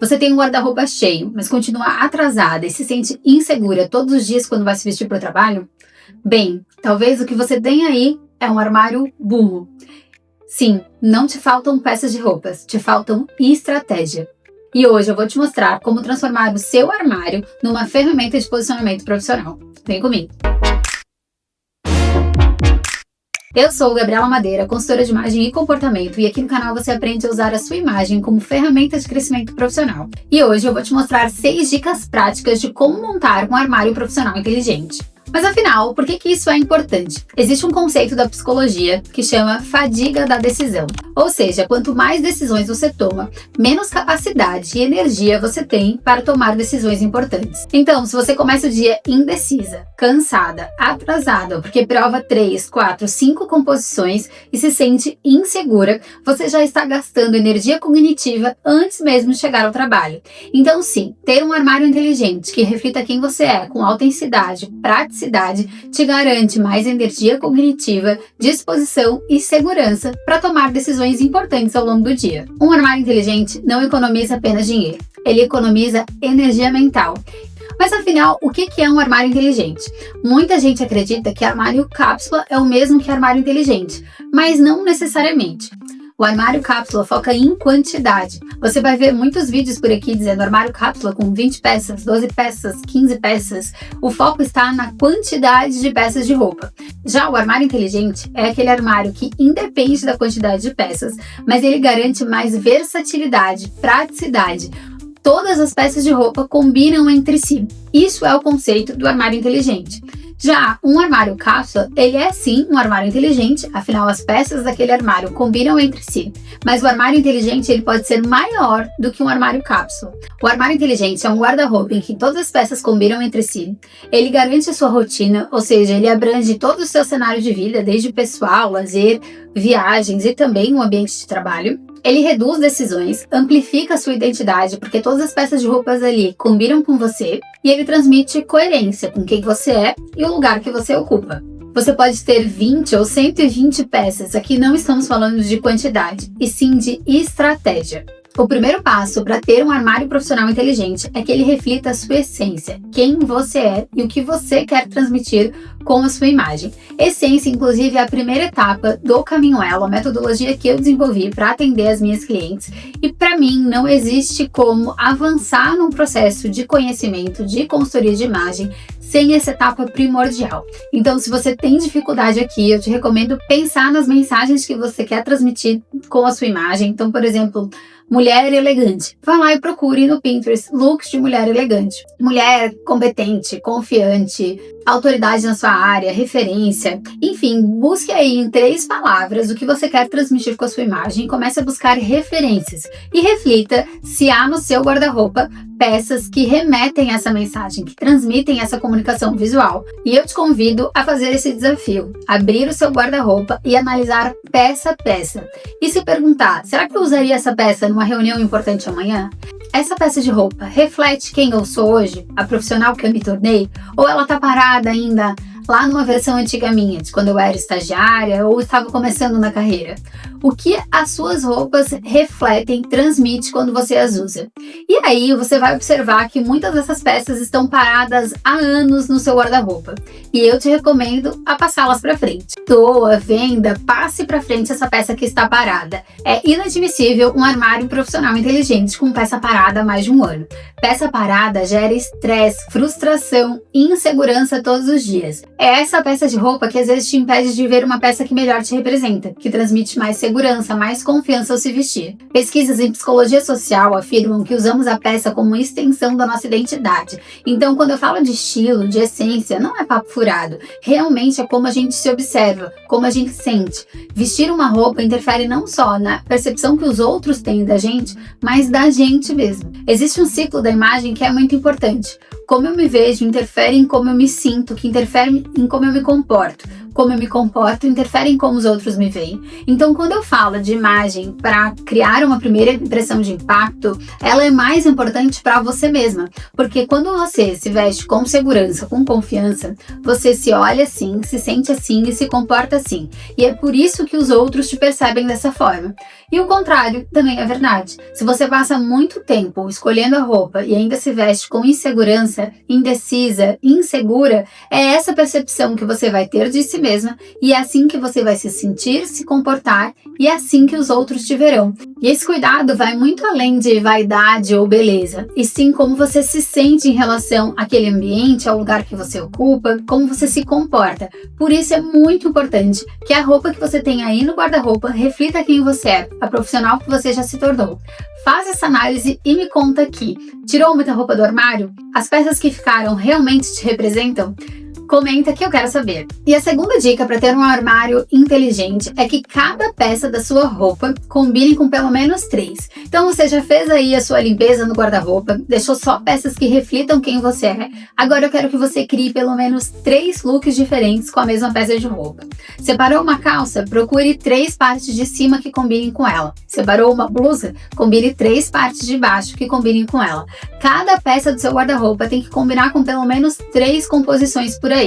Você tem um guarda-roupa cheio, mas continua atrasada e se sente insegura todos os dias quando vai se vestir para o trabalho? Bem, talvez o que você tem aí é um armário burro. Sim, não te faltam peças de roupas, te faltam estratégia. E hoje eu vou te mostrar como transformar o seu armário numa ferramenta de posicionamento profissional. Vem comigo! Eu sou Gabriela Madeira, consultora de imagem e comportamento, e aqui no canal você aprende a usar a sua imagem como ferramenta de crescimento profissional. E hoje eu vou te mostrar 6 dicas práticas de como montar um armário profissional inteligente. Mas afinal, por que isso é importante? Existe um conceito da psicologia que chama fadiga da decisão. Ou seja, quanto mais decisões você toma, menos capacidade e energia você tem para tomar decisões importantes. Então, se você começa o dia indecisa, cansada, atrasada, porque prova 3, 4, 5 composições e se sente insegura, você já está gastando energia cognitiva antes mesmo de chegar ao trabalho. Então sim, ter um armário inteligente que reflita quem você é, com autenticidade, praticidade, te garante mais energia cognitiva, disposição e segurança para tomar decisões importantes ao longo do dia. Um armário inteligente não economiza apenas dinheiro, ele economiza energia mental. Mas afinal, o que é um armário inteligente? Muita gente acredita que armário cápsula é o mesmo que armário inteligente, mas não necessariamente. O armário cápsula foca em quantidade. Você vai ver muitos vídeos por aqui dizendo armário cápsula com 20 peças, 12 peças, 15 peças. O foco está na quantidade de peças de roupa. Já o armário inteligente é aquele armário que independe da quantidade de peças, mas ele garante mais versatilidade, praticidade. Todas as peças de roupa combinam entre si. Isso é o conceito do armário inteligente. Já um armário cápsula, ele é sim um armário inteligente, afinal as peças daquele armário combinam entre si. Mas o armário inteligente ele pode ser maior do que um armário cápsula. O armário inteligente é um guarda-roupa em que todas as peças combinam entre si. Ele garante a sua rotina, ou seja, ele abrange todo o seu cenário de vida, desde pessoal, lazer, viagens e também o ambiente de trabalho. Ele reduz decisões, amplifica a sua identidade, porque todas as peças de roupas ali combinam com você, e ele transmite coerência com quem você é e o lugar que você ocupa. Você pode ter 20 ou 120 peças, aqui não estamos falando de quantidade, e sim de estratégia. O primeiro passo para ter um armário profissional inteligente é que ele reflita a sua essência, quem você é e o que você quer transmitir com a sua imagem. Essência, inclusive, é a primeira etapa do Caminho Elo, a metodologia que eu desenvolvi para atender as minhas clientes. E para mim, não existe como avançar num processo de conhecimento, de consultoria de imagem, sem essa etapa primordial. Então, se você tem dificuldade aqui, eu te recomendo pensar nas mensagens que você quer transmitir com a sua imagem. Então, por exemplo, mulher elegante. Vá lá e procure no Pinterest looks de mulher elegante. Mulher competente, confiante, autoridade na sua área, referência. Enfim, busque aí em 3 palavras o que você quer transmitir com a sua imagem e comece a buscar referências. E reflita se há no seu guarda-roupa peças que remetem a essa mensagem, que transmitem essa comunicação visual. E eu te convido a fazer esse desafio, abrir o seu guarda-roupa e analisar peça a peça. E se perguntar, será que eu usaria essa peça numa reunião importante amanhã? Essa peça de roupa reflete quem eu sou hoje, a profissional que eu me tornei? Ou ela tá parada ainda lá numa versão antiga minha, de quando eu era estagiária ou estava começando na carreira? O que as suas roupas refletem, transmite quando você as usa? E aí você vai observar que muitas dessas peças estão paradas há anos no seu guarda-roupa. E eu te recomendo a passá-las para frente. Doa, venda, passe para frente essa peça que está parada. É inadmissível um armário profissional inteligente com peça parada há mais de um ano. Peça parada gera estresse, frustração e insegurança todos os dias. É essa peça de roupa que às vezes te impede de ver uma peça que melhor te representa, que transmite mais segurança, mais confiança ao se vestir. Pesquisas em psicologia social afirmam que usamos a peça como extensão da nossa identidade. Então, quando eu falo de estilo, de essência, não é papo furado. Realmente é como a gente se observa, como a gente sente. Vestir uma roupa interfere não só na percepção que os outros têm da gente, mas da gente mesmo. Existe um ciclo da imagem que é muito importante. Como eu me vejo interfere em como eu me sinto, que interfere em como eu me comporto. como eu me comporto, interfere em como os outros me veem. Então, quando eu falo de imagem para criar uma primeira impressão de impacto, ela é mais importante para você mesma, porque quando você se veste com segurança, com confiança, você se olha assim, se sente assim e se comporta assim. E é por isso que os outros te percebem dessa forma. E o contrário também é verdade. Se você passa muito tempo escolhendo a roupa e ainda se veste com insegurança, indecisa, insegura, é essa percepção que você vai ter de si mesma e é assim que você vai se sentir, se comportar e é assim que os outros te verão. E esse cuidado vai muito além de vaidade ou beleza, e sim como você se sente em relação àquele ambiente, ao lugar que você ocupa, como você se comporta. Por isso é muito importante que a roupa que você tem aí no guarda-roupa reflita quem você é, a profissional que você já se tornou. Faz essa análise e me conta aqui. Tirou muita roupa do armário? As peças que ficaram realmente te representam? Comenta que eu quero saber. E a segunda dica para ter um armário inteligente é que cada peça da sua roupa combine com pelo menos 3. Então você já fez aí a sua limpeza no guarda-roupa, deixou só peças que reflitam quem você é. Agora eu quero que você crie pelo menos 3 looks diferentes com a mesma peça de roupa. Separou uma calça? Procure 3 partes de cima que combinem com ela. Separou uma blusa? Combine 3 partes de baixo que combinem com ela. Cada peça do seu guarda-roupa tem que combinar com pelo menos 3 composições por aí.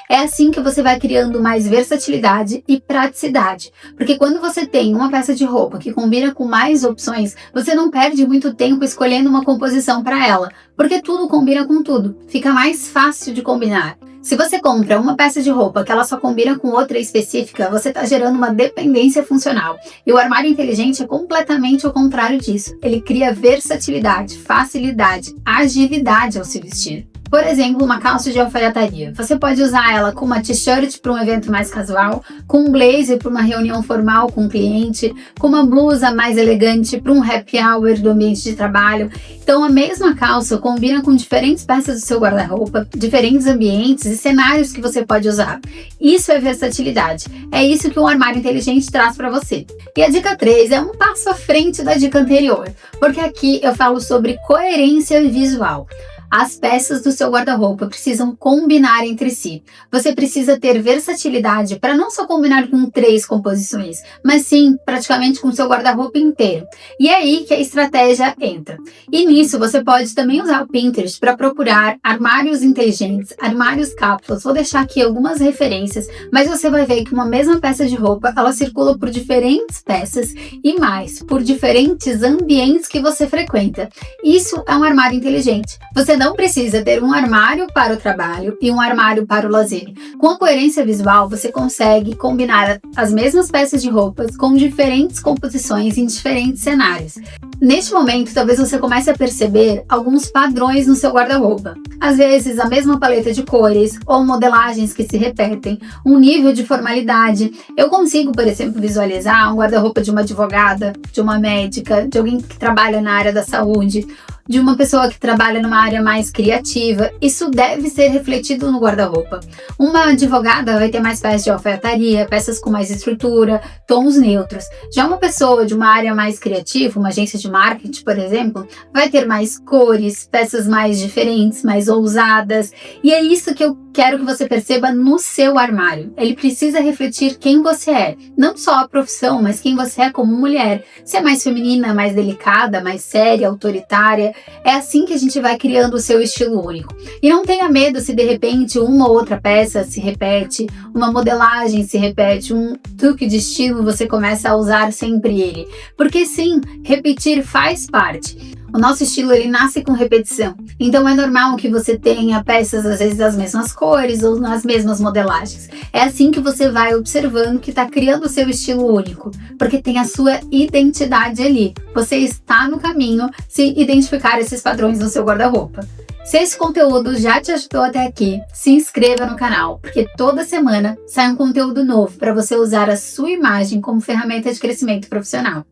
É assim que você vai criando mais versatilidade e praticidade, porque quando você tem uma peça de roupa que combina com mais opções, você não perde muito tempo escolhendo uma composição para ela, porque tudo combina com tudo, fica mais fácil de combinar. Se você compra uma peça de roupa que ela só combina com outra específica, você está gerando uma dependência funcional. E o armário inteligente é completamente o contrário disso. Ele cria versatilidade, facilidade, agilidade ao se vestir. Por exemplo, uma calça de alfaiataria. Você pode usar ela com uma t-shirt para um evento mais casual, com um blazer para uma reunião formal com um cliente, com uma blusa mais elegante para um happy hour do ambiente de trabalho. Então, a mesma calça combina com diferentes peças do seu guarda-roupa, diferentes ambientes e cenários que você pode usar. Isso é versatilidade. É isso que um armário inteligente traz para você. E a dica 3 é um passo à frente da dica anterior, porque aqui eu falo sobre coerência visual. As peças do seu guarda-roupa precisam combinar entre si. Você precisa ter versatilidade para não só combinar com 3 composições, mas sim praticamente com o seu guarda-roupa inteiro. E é aí que a estratégia entra. E nisso você pode também usar o Pinterest para procurar armários inteligentes, armários cápsulas. Vou deixar aqui algumas referências, mas você vai ver que uma mesma peça de roupa, ela circula por diferentes peças e mais, por diferentes ambientes que você frequenta. Isso é um armário inteligente. Você não precisa ter um armário para o trabalho e um armário para o lazer. Com a coerência visual, você consegue combinar as mesmas peças de roupas com diferentes composições em diferentes cenários. Neste momento, talvez você comece a perceber alguns padrões no seu guarda-roupa. Às vezes, a mesma paleta de cores ou modelagens que se repetem, um nível de formalidade. Eu consigo, por exemplo, visualizar um guarda-roupa de uma advogada, de uma médica, de alguém que trabalha na área da saúde, de uma pessoa que trabalha numa área mais criativa. Isso deve ser refletido no guarda-roupa. Uma advogada vai ter mais peças de alfaiataria, peças com mais estrutura, tons neutros. Já uma pessoa de uma área mais criativa, uma agência de marketing, por exemplo, vai ter mais cores, peças mais diferentes, mais ousadas. E é isso que eu quero que você perceba no seu armário. Ele precisa refletir quem você é. Não só a profissão, mas quem você é como mulher. Se é mais feminina, mais delicada, mais séria, autoritária. É assim que a gente vai criando o seu estilo único. E não tenha medo se de repente uma ou outra peça se repete, uma modelagem se repete, um truque de estilo você começa a usar sempre ele. Porque sim, repetir faz parte. O nosso estilo, ele nasce com repetição. Então é normal que você tenha peças às vezes das mesmas cores ou nas mesmas modelagens. É assim que você vai observando que está criando o seu estilo único, porque tem a sua identidade ali. Você está no caminho se identificar esses padrões no seu guarda-roupa. Se esse conteúdo já te ajudou até aqui, se inscreva no canal, porque toda semana sai um conteúdo novo para você usar a sua imagem como ferramenta de crescimento profissional.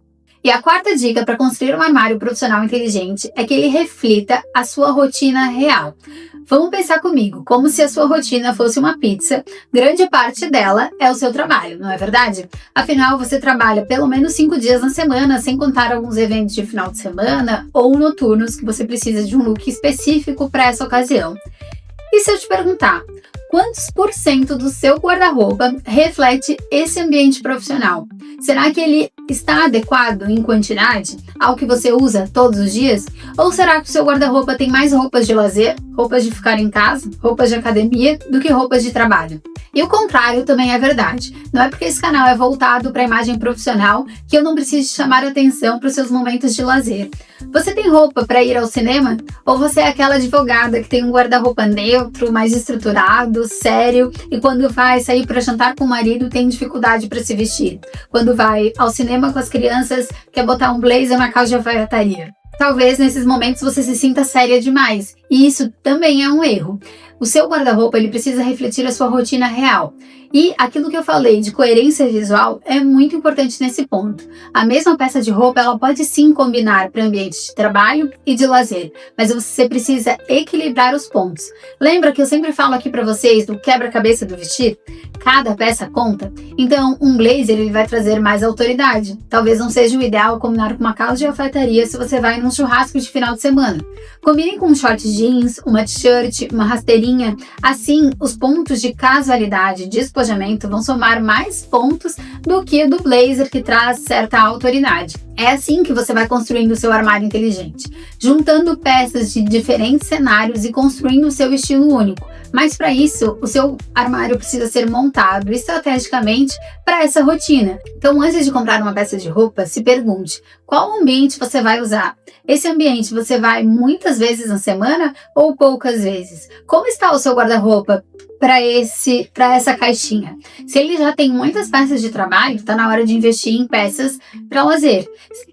E a quarta dica para construir um armário profissional inteligente é que ele reflita a sua rotina real. Vamos pensar comigo, como se a sua rotina fosse uma pizza, grande parte dela é o seu trabalho, não é verdade? Afinal, você trabalha pelo menos 5 dias na semana, sem contar alguns eventos de final de semana ou noturnos que você precisa de um look específico para essa ocasião. E se eu te perguntar, Quantos por cento do seu guarda-roupa reflete esse ambiente profissional? Será que ele está adequado em quantidade ao que você usa todos os dias? Ou será que o seu guarda-roupa tem mais roupas de lazer, roupas de ficar em casa, roupas de academia, do que roupas de trabalho? E o contrário também é verdade. Não é porque esse canal é voltado para a imagem profissional que eu não preciso chamar atenção para os seus momentos de lazer. Você tem roupa para ir ao cinema? Ou você é aquela advogada que tem um guarda-roupa neutro, mais estruturado, sério, e quando vai sair para jantar com o marido tem dificuldade para se vestir? Quando vai ao cinema com as crianças, quer botar um blazer na calça de alfaiataria? Talvez nesses momentos você se sinta séria demais, e isso também é um erro. O seu guarda-roupa ele precisa refletir a sua rotina real. E aquilo que eu falei de coerência visual é muito importante nesse ponto. A mesma peça de roupa ela pode sim combinar para ambientes de trabalho e de lazer, mas você precisa equilibrar os pontos. Lembra que eu sempre falo aqui para vocês do quebra-cabeça do vestir? Cada peça conta. Então, um blazer ele vai trazer mais autoridade. Talvez não seja o ideal combinar com uma calça de alfaiataria se você vai num churrasco de final de semana. Combine com um short jeans, uma t-shirt, uma rasteirinha. Assim, os pontos de casualidade e despojamento vão somar mais pontos do que do blazer que traz certa autoridade. É assim que você vai construindo o seu armário inteligente, juntando peças de diferentes cenários e construindo o seu estilo único. Mas para isso, o seu armário precisa ser montado estrategicamente para essa rotina. Então, antes de comprar uma peça de roupa, se pergunte: qual ambiente você vai usar? Esse ambiente você vai muitas vezes na semana ou poucas vezes? Como está o seu guarda-roupa para essa caixinha? Se ele já tem muitas peças de trabalho, está na hora de investir em peças para lazer,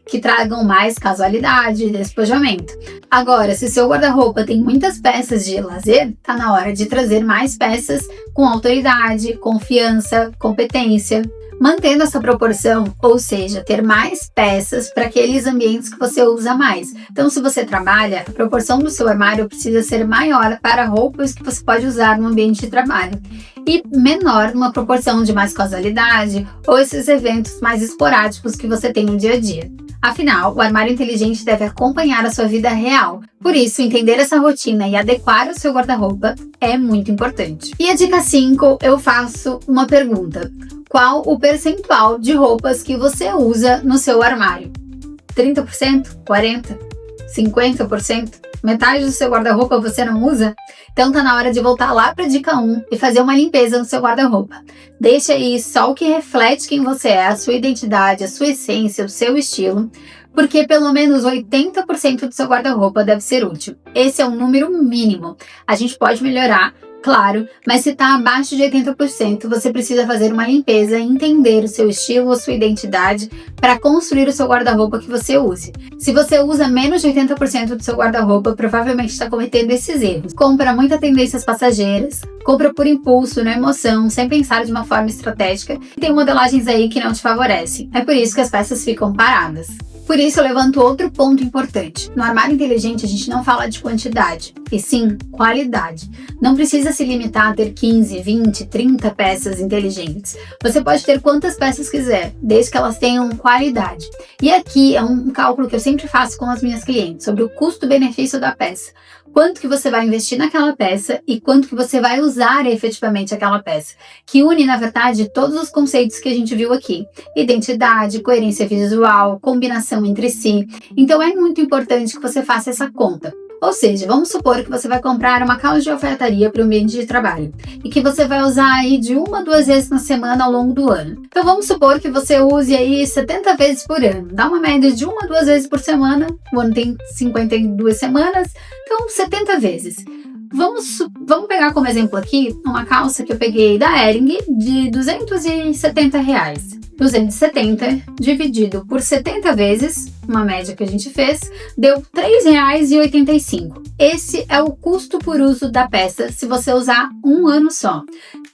que tragam mais casualidade e despojamento. Agora, se seu guarda-roupa tem muitas peças de lazer, está na hora de trazer mais peças com autoridade, confiança, competência, mantendo essa proporção, ou seja, ter mais peças para aqueles ambientes que você usa mais. Então, se você trabalha, a proporção do seu armário precisa ser maior para roupas que você pode usar no ambiente de trabalho e menor numa proporção de mais casualidade ou esses eventos mais esporádicos que você tem no dia a dia. Afinal, o armário inteligente deve acompanhar a sua vida real. Por isso, entender essa rotina e adequar o seu guarda-roupa é muito importante. E a dica 5, eu faço uma pergunta. Qual o percentual de roupas que você usa no seu armário? 30%? 40%? 50%? Metade do seu guarda-roupa você não usa? Então tá na hora de voltar lá para a dica 1 e fazer uma limpeza no seu guarda-roupa. Deixa aí só o que reflete quem você é, a sua identidade, a sua essência, o seu estilo, porque pelo menos 80% do seu guarda-roupa deve ser útil. Esse é um número mínimo. A gente pode melhorar, claro, mas se está abaixo de 80%, você precisa fazer uma limpeza e entender o seu estilo, a sua identidade, para construir o seu guarda-roupa que você use. Se você usa menos de 80% do seu guarda-roupa, provavelmente está cometendo esses erros. Compra muitas tendências passageiras, compra por impulso, na emoção, sem pensar de uma forma estratégica, e tem modelagens aí que não te favorecem. É por isso que as peças ficam paradas. Por isso eu levanto outro ponto importante. No armário inteligente a gente não fala de quantidade, e sim qualidade. Não precisa se limitar a ter 15, 20, 30 peças inteligentes. Você pode ter quantas peças quiser, desde que elas tenham qualidade. E aqui é um cálculo que eu sempre faço com as minhas clientes, sobre o custo-benefício da peça. Quanto que você vai investir naquela peça e quanto que você vai usar efetivamente aquela peça, que une, na verdade, todos os conceitos que a gente viu aqui. Identidade, coerência visual, combinação entre si. Então é muito importante que você faça essa conta. Ou seja, vamos supor que você vai comprar uma calça de alfaiataria para o ambiente de trabalho e que você vai usar aí de 1 a 2 vezes na semana ao longo do ano. Então vamos supor que você use aí 70 vezes por ano. Dá uma média de 1 a 2 vezes por semana. O ano tem 52 semanas, então 70 vezes. Vamos pegar como exemplo aqui uma calça que eu peguei da Hering de R$270. 270 dividido por 70 vezes, uma média que a gente fez, deu R$3,85. Esse é o custo por uso da peça se você usar um ano só.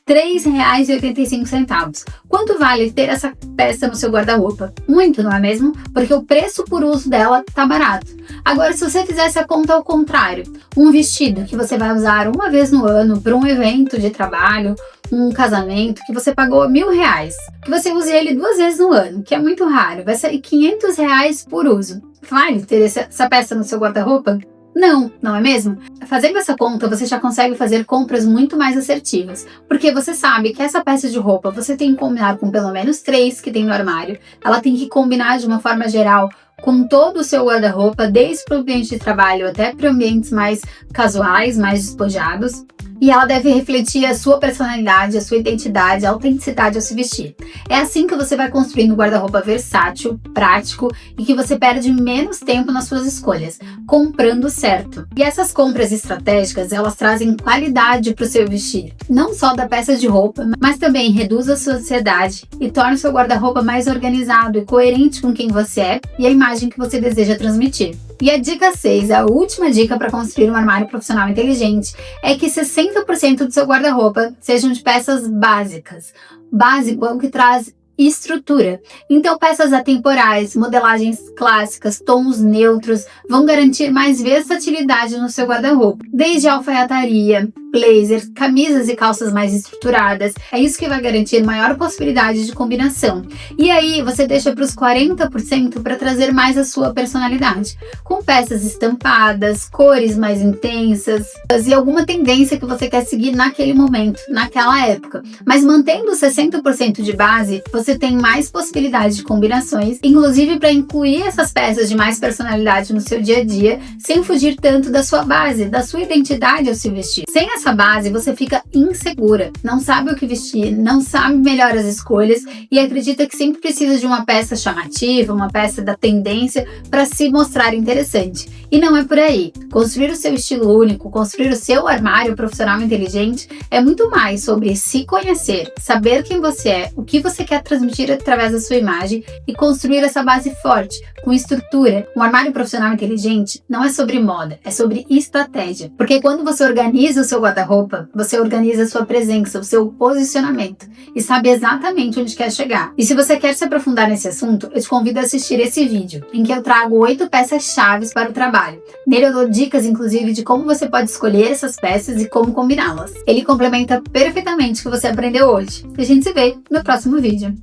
R$3,85. Quanto vale ter essa peça no seu guarda-roupa? Muito, não é mesmo? Porque o preço por uso dela tá barato. Agora, se você fizesse a conta ao contrário, um vestido que você vai usar uma vez no ano para um evento de trabalho, um casamento, que você pagou R$1.000, que você use ele 2 vezes no ano, que é muito raro, vai sair R$500 por uso. Vale ter essa peça no seu guarda-roupa? Não, não é mesmo? Fazendo essa conta, você já consegue fazer compras muito mais assertivas, porque você sabe que essa peça de roupa você tem que combinar com pelo menos 3 que tem no armário, ela tem que combinar de uma forma geral com todo o seu guarda-roupa, desde para o ambiente de trabalho até para ambientes mais casuais, mais despojados. E ela deve refletir a sua personalidade, a sua identidade, a autenticidade ao se vestir. É assim que você vai construindo um guarda-roupa versátil, prático e que você perde menos tempo nas suas escolhas, comprando certo. E essas compras estratégicas, elas trazem qualidade para o seu vestir. Não só da peça de roupa, mas também reduz a sua ansiedade e torna o seu guarda-roupa mais organizado e coerente com quem você é e a imagem que você deseja transmitir. E a dica 6, a última dica para construir um armário profissional inteligente, é que 60% do seu guarda-roupa sejam de peças básicas. Básico é o que traz estrutura. Então, peças atemporais, modelagens clássicas, tons neutros vão garantir mais versatilidade no seu guarda-roupa. Desde alfaiataria, blazers, camisas e calças mais estruturadas. É isso que vai garantir maior possibilidade de combinação. E aí, você deixa para os 40% para trazer mais a sua personalidade, com peças estampadas, cores mais intensas e alguma tendência que você quer seguir naquele momento, naquela época. Mas mantendo 60% de base, você tem mais possibilidade de combinações, inclusive para incluir essas peças de mais personalidade no seu dia a dia, sem fugir tanto da sua base, da sua identidade ao se vestir. Sem essa base, você fica insegura, não sabe o que vestir, não sabe melhor as escolhas e acredita que sempre precisa de uma peça chamativa, uma peça da tendência para se mostrar interessante. E não é por aí. Construir o seu estilo único, construir o seu armário profissional inteligente é muito mais sobre se conhecer, saber quem você é, o que você quer transmitir através da sua imagem e construir essa base forte, com estrutura. Um armário profissional inteligente não é sobre moda, é sobre estratégia. Porque quando você organiza o seu guarda-roupa, você organiza a sua presença, o seu posicionamento e sabe exatamente onde quer chegar. E se você quer se aprofundar nesse assunto, eu te convido a assistir esse vídeo, em que eu trago 8 peças-chave para o trabalho. Nele eu dou dicas, inclusive, de como você pode escolher essas peças e como combiná-las. Ele complementa perfeitamente o que você aprendeu hoje. E a gente se vê no próximo vídeo.